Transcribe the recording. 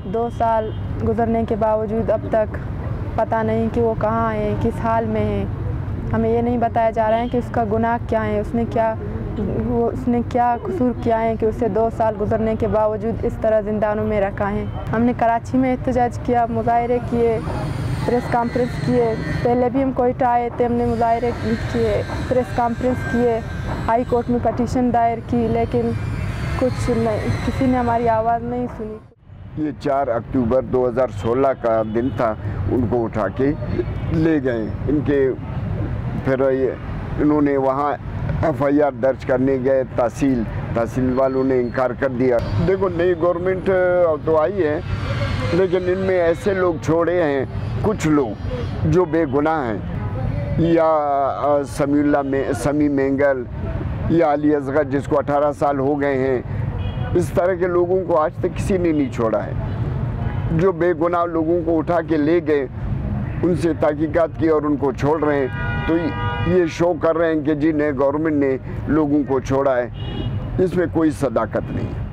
दो साल गुजरने के बावजूद अब तक पता नहीं कि वो कहाँ है, किस हाल में है। हमें ये नहीं बताया जा रहा है कि उसका गुनाह क्या है, उसने क्या कसूर किया है कि उसे 2 साल गुजरने के बावजूद इस तरह ज़िंदानों में रखा है। हमने कराची में एहतजाज किया, मुज़ाहरे किए, प्रेस कॉन्फ्रेंस किए। पहले भी हम कोयटा आए थे, हमने मुज़ाहरे किए, प्रेस कॉन्फ्रेंस किए, हाई कोर्ट में पटिशन दायर की, लेकिन कुछ नहीं, किसी ने हमारी आवाज़ नहीं सुनी। ये 4 अक्टूबर 2016 का दिन था, उनको उठा के ले गए इनके। फिर इन्होंने वहाँ FIR दर्ज करने गए, तहसील वालों ने इनकार कर दिया। देखो, नई गवर्नमेंट तो आई है, लेकिन इनमें ऐसे लोग छोड़े हैं, कुछ लोग जो बेगुनाह हैं, या समी मेंगल या अली असगर जिसको 18 साल हो गए हैं। इस तरह के लोगों को आज तक किसी ने नहीं छोड़ा है। जो बेगुनाह लोगों को उठा के ले गए, उनसे तहकीकात की और उनको छोड़ रहे हैं, तो ये शो कर रहे हैं कि जी नए गवर्नमेंट ने लोगों को छोड़ा है। इसमें कोई सदाकत नहीं है।